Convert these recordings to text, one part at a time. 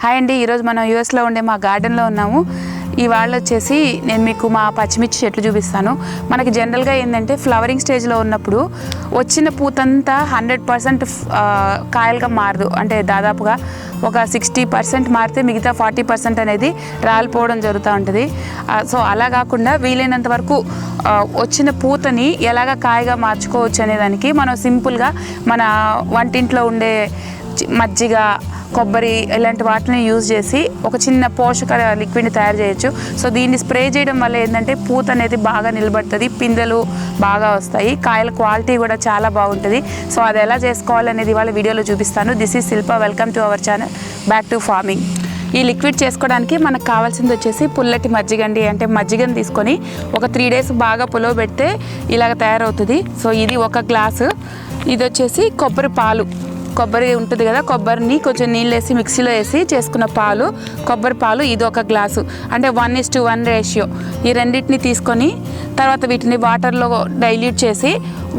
Hi అండి, ఈరోజు మనం యూఎస్లో ఉండే మా గార్డెన్లో ఉన్నాము. ఇవాళ వచ్చేసి నేను మీకు మా పచ్చిమిర్చి చెట్లు చూపిస్తాను. మనకి జనరల్గా ఏంటంటే ఫ్లవరింగ్ స్టేజ్లో ఉన్నప్పుడు వచ్చిన పూతంతా 100% కాయలుగా మారదు. అంటే దాదాపుగా ఒక 60% మారితే మిగతా 40% అనేది రాలిపోవడం జరుగుతూ ఉంటుంది. సో అలా కాకుండా వీలైనంత వరకు వచ్చిన పూతని ఎలాగ కాయగా మార్చుకోవచ్చు అనేదానికి మనం సింపుల్గా మన వంటింట్లో ఉండే మజ్జిగ, కొబ్బరి ఇలాంటి వాటిని యూజ్ చేసి ఒక చిన్న పోషక లిక్విడ్ని తయారు చేయొచ్చు. సో దీన్ని స్ప్రే చేయడం వల్ల ఏంటంటే పూత అనేది బాగా నిలబడుతుంది, పిందెలు బాగా వస్తాయి, కాయల క్వాలిటీ కూడా చాలా బాగుంటుంది. సో అది ఎలా చేసుకోవాలనేది ఇవాళ వీడియోలో చూపిస్తాను. This is Shilpa, welcome to our channel back to farming. ఈ లిక్విడ్ చేసుకోవడానికి మనకు కావాల్సింది వచ్చేసి పుల్లటి మజ్జిగ అండి. అంటే మజ్జిగను తీసుకొని ఒక 3 days బాగా పులవ పెడితే ఇలాగ తయారవుతుంది. సో ఇది 1 గ్లాసు. ఇది వచ్చేసి కొబ్బరి ఉంటుంది కదా, కొబ్బరిని కొంచెం నీళ్ళు వేసి మిక్సీలో వేసి చేసుకున్న పాలు, కొబ్బరి పాలు, ఇది 1 గ్లాసు. అంటే 1:1 రేషియో. ఈ రెండింటిని తీసుకొని తర్వాత వీటిని వాటర్లో డైల్యూట్ చేసి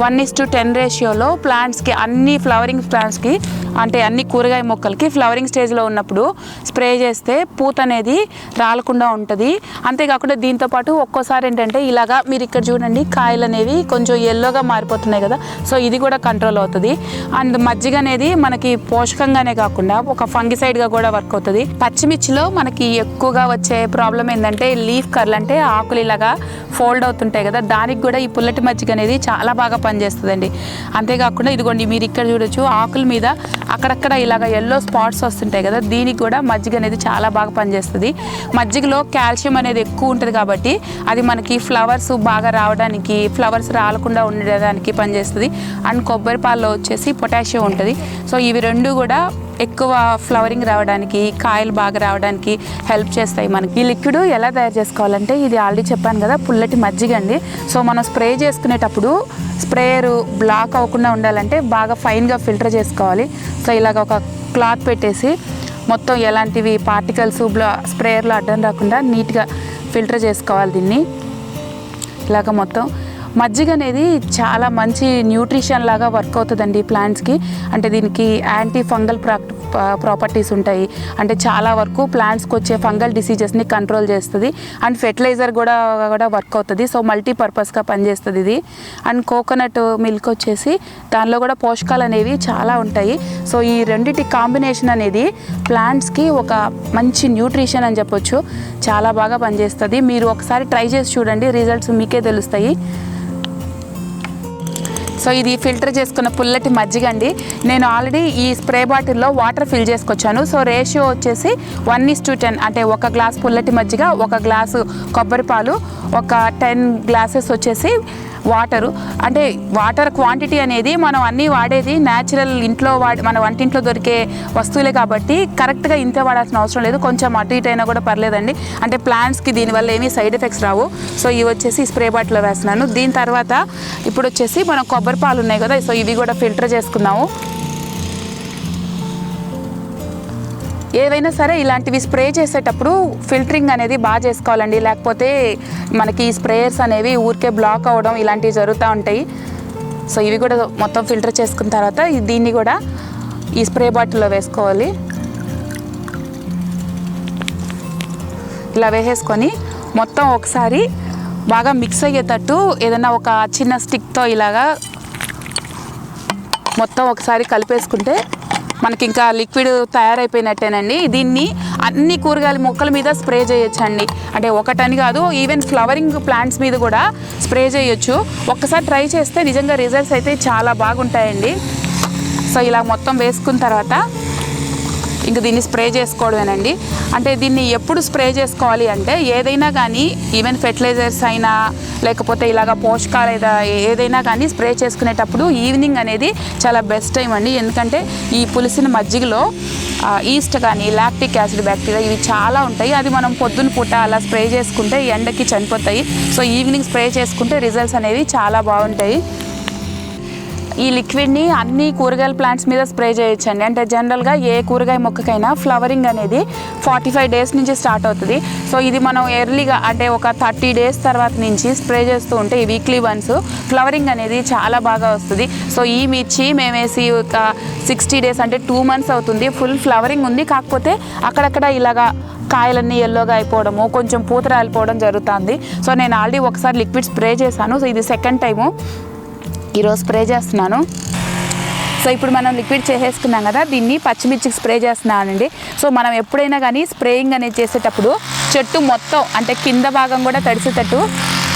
1:10 రేషియోలో ప్లాంట్స్కి, అన్ని ఫ్లవరింగ్ ప్లాంట్స్కి, అంటే అన్ని కూరగాయ మొక్కలకి ఫ్లవరింగ్ స్టేజ్లో ఉన్నప్పుడు స్ప్రే చేస్తే పూత అనేది రాలకుండా ఉంటుంది. అంతేకాకుండా దీంతోపాటు ఒక్కోసారి ఏంటంటే ఇలాగా మీరు ఇక్కడ చూడండి, కాయలు అనేవి కొంచెం ఎల్లోగా మారిపోతున్నాయి కదా, సో ఇది కూడా కంట్రోల్ అవుతుంది. అండ్ మజ్జిగ అనేది మనకి పోషకంగానే కాకుండా ఒక ఫంగిసైడ్గా కూడా వర్క్ అవుతుంది. పచ్చిమిర్చిలో మనకి ఎక్కువగా వచ్చే ప్రాబ్లం ఏంటంటే లీఫ్ కర్ల్, అంటే ఆకులు ఇలాగా ఫోల్డ్ అవుతుంటాయి కదా, దానికి కూడా ఈ పుల్లటి మజ్జిగ అనేది చాలా బాగా పనిచేస్తుందండి. అంతేకాకుండా ఇదిగోండి మీరు ఇక్కడ చూడొచ్చు, ఆకుల మీద అక్కడక్కడ ఇలాగ ఎల్లో స్పాట్స్ వస్తుంటాయి కదా, దీనికి కూడా మజ్జిగ అనేది చాలా బాగా పనిచేస్తుంది. మజ్జిగలో కాల్షియం అనేది ఎక్కువ ఉంటుంది కాబట్టి అది మనకి ఫ్లవర్స్ బాగా రావడానికి, ఫ్లవర్స్ రాలకుండా ఉండడానికి పనిచేస్తుంది. అండ్ కొబ్బరి పాలలో వచ్చేసి పొటాషియం ఉంటుంది. సో ఇవి రెండు కూడా ఎక్కువ ఫ్లవరింగ్ రావడానికి, కాయలు బాగా రావడానికి హెల్ప్ చేస్తాయి మనకి. ఈ లిక్విడ్ ఎలా తయారు చేసుకోవాలంటే ఇది ఆల్రెడీ చెప్పాను కదా, పుల్లటి మజ్జిగ అండి. సో మనం స్ప్రే చేసుకునేటప్పుడు స్ప్రేయర్ బ్లాక్ అవ్వకుండా ఉండాలంటే బాగా ఫైన్గా ఫిల్టర్ చేసుకోవాలి. సో ఇలాగ ఒక క్లాత్ పెట్టేసి మొత్తం ఎలాంటివి పార్టికల్స్ స్ప్రేయర్లో అడ్డం రాకుండా నీట్గా ఫిల్టర్ చేసుకోవాలి దీన్ని. ఇలాగ మొత్తం మజ్జిగ అనేది చాలా మంచి న్యూట్రిషన్ లాగా వర్క్ అవుతుందండి ప్లాంట్స్కి. అంటే దీనికి యాంటీ ఫంగల్ ప్రాపర్టీస్ ఉంటాయి. అంటే చాలా వరకు ప్లాంట్స్కి వచ్చే ఫంగల్ డిసీజెస్ని కంట్రోల్ చేస్తుంది. అండ్ ఫెర్టిలైజర్ కూడా వర్క్ అవుతుంది. సో మల్టీపర్పస్గా పనిచేస్తుంది ఇది. అండ్ కోకోనట్ మిల్క్ వచ్చేసి దానిలో కూడా పోషకాలు అనేవి చాలా ఉంటాయి. సో ఈ రెండింటి కాంబినేషన్ అనేది ప్లాంట్స్కి ఒక మంచి న్యూట్రిషన్ అని చెప్పొచ్చు. చాలా బాగా పనిచేస్తుంది. మీరు ఒకసారి ట్రై చేసి చూడండి, రిజల్ట్స్ మీకే తెలుస్తాయి. సో ఇది ఫిల్టర్ చేసుకున్న పుల్లటి మజ్జిగ అండి. నేను ఆల్రెడీ ఈ స్ప్రే బాటిల్లో వాటర్ ఫిల్ చేసుకొచ్చాను. సో రేషియో వచ్చేసి 1:10. అంటే 1 గ్లాస్ పుల్లటి మజ్జిగ, 1 గ్లాసు కొబ్బరి పాలు, ఒక 10 గ్లాసెస్ వచ్చేసి వాటరు. అంటే వాటర్ క్వాంటిటీ అనేది మనం అన్నీ వాడేది న్యాచురల్ ఇంట్లో మన వంటింట్లో దొరికే వస్తువులే కాబట్టి కరెక్ట్గా ఇంతే వాడాల్సిన అవసరం లేదు. కొంచెం అటు ఇటు అయినా కూడా పర్లేదండి. అంటే ప్లాంట్స్కి దీనివల్ల ఏమీ సైడ్ ఎఫెక్ట్స్ రావు. సో ఇవి వచ్చేసి స్ప్రే బాటిల్లో వేస్తున్నాను. దీని తర్వాత ఇప్పుడు వచ్చేసి మనం కొబ్బరి పాలు ఉన్నాయి కదా, సో ఇవి కూడా ఫిల్టర్ చేసుకుందాము. ఏవైనా సరే ఇలాంటివి స్ప్రే చేసేటప్పుడు ఫిల్టరింగ్ అనేది బాగా చేసుకోవాలండి. లేకపోతే మనకి ఈ స్ప్రేయర్స్ అనేవి ఊరికే బ్లాక్ అవ్వడం ఇలాంటివి జరుగుతూ ఉంటాయి. సో ఇవి కూడా మొత్తం ఫిల్టర్ చేసుకున్న తర్వాత దీన్ని కూడా ఈ స్ప్రే బాటిల్లో వేసుకోవాలి. ఇలా వేసేసుకొని మొత్తం ఒకసారి బాగా మిక్స్ అయ్యేటట్టు ఏదైనా ఒక చిన్న స్టిక్తో ఇలాగా మొత్తం ఒకసారి కలిపేసుకుంటే మనకి ఇంకా లిక్విడ్ తయారైపోయినట్టేనండి. దీన్ని అన్ని కూరగాయల మొక్కల మీద స్ప్రే చేయొచ్చండి. అంటే ఒకటని కాదు, ఈవెన్ ఫ్లవరింగ్ ప్లాంట్స్ మీద కూడా స్ప్రే చేయొచ్చు. ఒక్కసారి ట్రై చేస్తే నిజంగా రిజల్ట్స్ అయితే చాలా బాగుంటాయండి. సో ఇలా మొత్తం వేసుకున్న తర్వాత ఇంక దీన్ని స్ప్రే చేసుకోవడమేనండి. అంటే దీన్ని ఎప్పుడు స్ప్రే చేసుకోవాలి అంటే ఏదైనా కానీ, ఈవెన్ ఫెర్టిలైజర్స్ అయినా లేకపోతే ఇలాగ పోషకాలు ఏదైనా కానీ స్ప్రే చేసుకునేటప్పుడు ఈవినింగ్ అనేది చాలా బెస్ట్ టైం అండి. ఎందుకంటే ఈ పులిసిన మజ్జిగలో ఈస్ట్ కానీ లాక్టిక్ యాసిడ్ బ్యాక్టీరియా ఇవి చాలా ఉంటాయి. అది మనం పొద్దున పూట అలా స్ప్రే చేసుకుంటే ఎండకి చనిపోతాయి. సో ఈవినింగ్ స్ప్రే చేసుకుంటే రిజల్ట్స్ అనేవి చాలా బాగుంటాయి. ఈ లిక్విడ్ని అన్ని కూరగాయల ప్లాంట్స్ మీద స్ప్రే చేయొచ్చండి. అంటే జనరల్గా ఏ కూరగాయ మొక్కకైనా ఫ్లవరింగ్ అనేది 45 డేస్ నుంచి స్టార్ట్ అవుతుంది. సో ఇది మనం ఎర్లీగా అంటే ఒక 30 డేస్ తర్వాత నుంచి స్ప్రే చేస్తూ ఉంటే ఈ వీక్లీ వన్స్ ఫ్లవరింగ్ అనేది చాలా బాగా వస్తుంది. సో ఈ మిర్చి మేము వేసి ఒక 60 డేస్ అంటే 2 మంత్స్ అవుతుంది. ఫుల్ ఫ్లవరింగ్ ఉంది, కాకపోతే అక్కడక్కడ ఇలాగా కాయలన్నీ ఎల్లోగా అయిపోవడము, కొంచెం పూత రాలిపోవడం జరుగుతుంది. సో నేను ఆల్రెడీ ఒకసారి లిక్విడ్ స్ప్రే చేశాను. సో ఇది సెకండ్ టైము ఈరోజు స్ప్రే చేస్తున్నాను. సో ఇప్పుడు మనం లిక్విడ్ చేసేసుకున్నాం కదా, దీన్ని పచ్చిమిర్చికి స్ప్రే చేస్తున్నానండి. సో మనం ఎప్పుడైనా కానీ స్ప్రేయింగ్ అనేది చేసేటప్పుడు చెట్టు మొత్తం అంటే కింద భాగం కూడా తడిసేటట్టు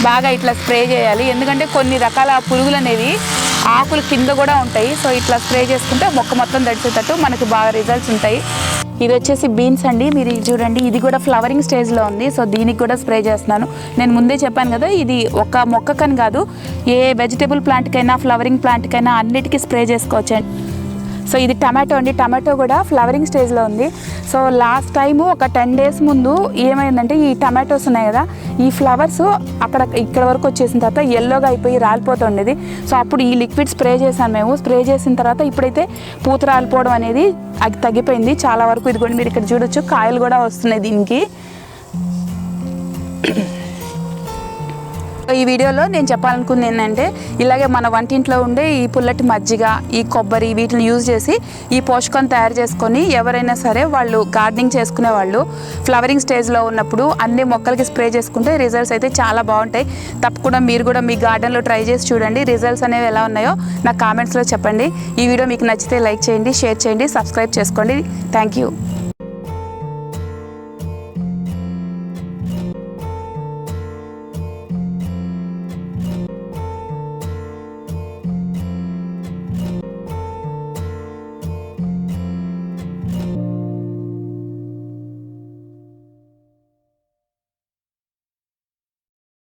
బాగా ఇట్లా స్ప్రే చేయాలి. ఎందుకంటే కొన్ని రకాల పురుగులు అనేవి ఆకులు కింద కూడా ఉంటాయి. సో ఇట్లా స్ప్రే చేసుకుంటే మొక్క మొత్తం తడిసేటట్టు మనకి బాగా రిజల్ట్స్ ఉంటాయి. ఇది వచ్చేసి బీన్స్ అండి, మీరు చూడండి ఇది కూడా ఫ్లవరింగ్ స్టేజ్లో ఉంది. సో దీనికి కూడా స్ప్రే చేస్తున్నాను. నేను ముందే చెప్పాను కదా, ఇది ఒక మొక్కకని కాదు, ఏ వెజిటేబుల్ ప్లాంట్కైనా ఫ్లవరింగ్ ప్లాంట్కైనా అన్నిటికీ స్ప్రే చేసుకోవచ్చు. సో ఇది టమాటో అండి, టమాటో కూడా ఫ్లవరింగ్ స్టేజ్లో ఉంది. సో లాస్ట్ టైము ఒక 10 డేస్ ముందు ఏమైందంటే ఈ టమాటోస్ ఉన్నాయి కదా, ఈ ఫ్లవర్స్ ఇక్కడ వరకు వచ్చేసిన తర్వాత ఎల్లోగా అయిపోయి రాలిపోతుండేది. సో అప్పుడు ఈ లిక్విడ్ స్ప్రే చేశాను మేము. స్ప్రే చేసిన తర్వాత ఇప్పుడైతే పూత రాలిపోవడం అనేది అది తగ్గిపోయింది చాలా వరకు. ఇదిగోండి మీరు ఇక్కడ చూడొచ్చు, కాయలు కూడా వస్తున్నాయి దీనికి. ఈ వీడియోలో నేను చెప్పాలనుకుంది ఏంటంటే, ఇలాగే మన వంటింట్లో ఉండే ఈ పుల్లటి మజ్జిగ, ఈ కొబ్బరి, వీటిని యూజ్ చేసి ఈ పోషకాన్ని తయారు చేసుకొని ఎవరైనా సరే వాళ్ళు గార్డెనింగ్ చేసుకునే వాళ్ళు ఫ్లవరింగ్ స్టేజ్లో ఉన్నప్పుడు అన్ని మొక్కలకి స్ప్రే చేసుకుంటే రిజల్ట్స్ అయితే చాలా బాగుంటాయి. తప్పకుండా మీరు కూడా మీ గార్డెన్లో ట్రై చేసి చూడండి. రిజల్ట్స్ అనేవి ఎలా ఉన్నాయో నాకు కామెంట్స్లో చెప్పండి. ఈ వీడియో మీకు నచ్చితే లైక్ చేయండి, షేర్ చేయండి, సబ్స్క్రైబ్ చేసుకోండి. Thank you.